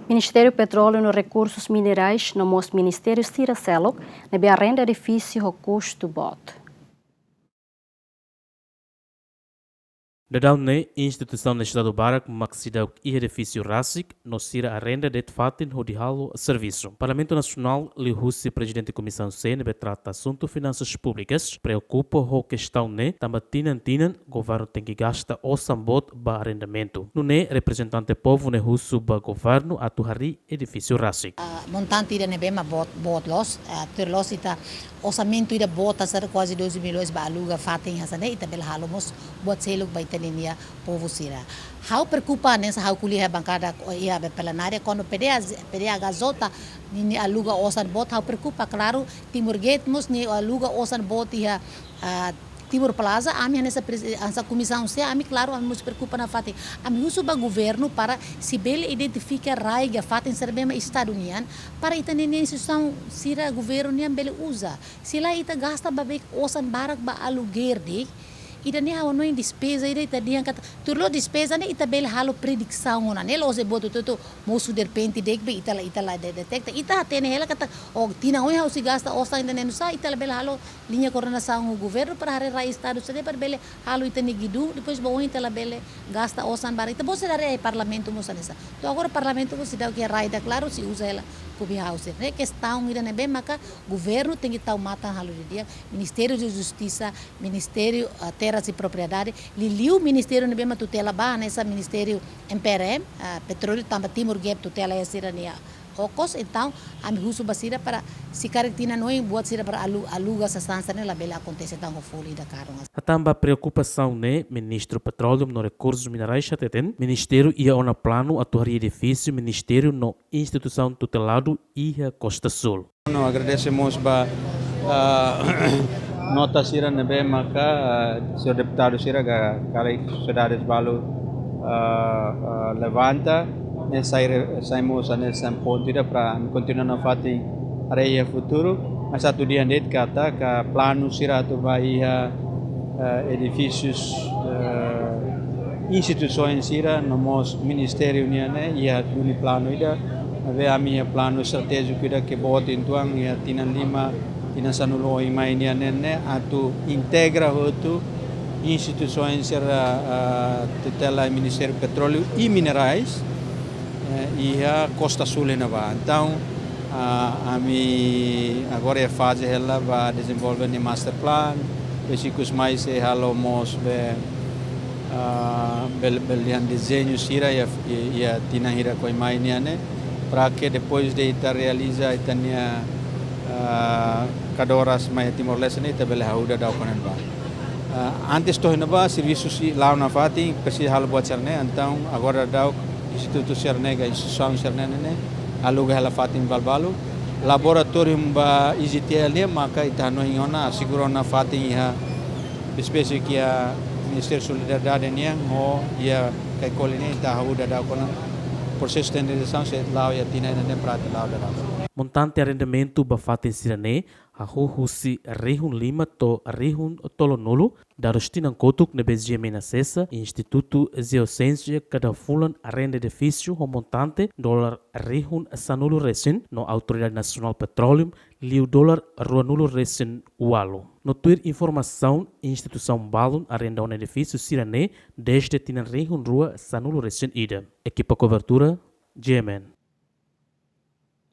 Ministério Petróleo e Recursos Minerais no Ministério Siracelok nebe arrenda edifício ao custo bot. Dadau ne instituição do Estado Barak maxidau e edifício RASIC no sira arrenda det fatin ho dihalo serviço. Parlamento Nacional li husi presidente Comissão CNB trata assunto finanças públicas preocupa ho questão ne tamba tinan governo tem que gasta o sambot ba arrendamento. No ne representante povo ne husu ba governo atuhari edifício RASIC. Montante ida nebe ma bot los ter los ita orçamento ida bota ser quase 12 milhões ba aluga fatin hasane ita bel halomos bot seluk ba itaninia povo sira. Hau preocupa nessa hau kuliah bancada ia plenária quando PDA gazota ni aluga orçan bot hau preocupa claro Timur Gate mos ni aluga orçan bot ia Timur Plaza, essa comissão se ami claro ami nos preocupa na fati ami uso ba governo para se bele identifica raiga fati serbema estado nian para ita nene instituição sira governo nian bele usa sila ita gasta ba bek osan barak ba aluguer de ida ne hawa noin despesa ida ita diang kata turlo despesa ne ita bele halo prediksão ona ne lo se boto toto mosu der penti dekbe ita la detecta ita tene hela kata o tina oi hau si gasta osa ida ne nusa ita la bele halo linha coordenação o governo para hare rai estado sede para bele halo ita ne gidu depois bo ita la bele gasta osan bar ita bo se dare parlamento mosa nessa to agora parlamento bo se dá que rai da claro se usa ela Kubi House, né? Questão ida nebe maka governo tem que estar matando halo de dia, Ministério de Justiça, Ministério Terras e Propriedade, liliu Ministério nebe ma tutela ba nessa Ministério MPRM, Petróleo também Timur Gap tutela ya sirania. Okos então a mi husu basira para se caractina noi buat sira para aluga essa stança ne la bela acontece tão foli da carona. A tamba preocupação ne ministro Petróleo no Recursos Minerais chateten ministério ia ona plano atuar edifício ministério no instituição tutelado ia Costa Sul. No agradecemos ba nota sira nebe maka senhor deputado sira kali cidades balu levanta saímos nesse ponto para continuar a fazer area futuro mas satu dia net kata ka plano sira tu vai edifícios instituições sira no ministério né ia duli plano ida ave a minha plano estratégico ida que bota intuang ia tinan lima tinan sanulo imai né atu integra hotu instituições sira tutela Ministério Petróleo e Minerais e a Costa Sul na va. Então, a mi agora é fase ela vai desenvolver o master plan, depois mais é halo mos belian desenho sira e a tina hira coi mai né para que depois de ita realiza itania kadoras mai Timor Leste ne tabel hauda da konan ba. Antes to hinaba serviços lá na fati precisa halo buat cerne então agora dá Instituto Cernega, instituição Cernega, aluga ela fatin balbalu, laboratorium ba IZTL maka itano ingona siguro na fatin ha espécie que a Ministério Solidariedade niang ho ia kai kolini ta hauda da kona processo de standardização se lá ia tina ne prata lá da. Montante arrendamento ba fatin sirane a husi rehun lima to rehun tolonulu daros tinan kotuk na BGM na sesa Instituto Geociência cada fulan arrenda edifício ho montante $1 rehun sanulu resin no Autoridade Nacional Petróleo liu $1 ruanulu resin ualo. No tuir informação instituição balun arrenda um edifício sirane desde tinan rehun rua sanulu resin ida. Equipa cobertura GMN.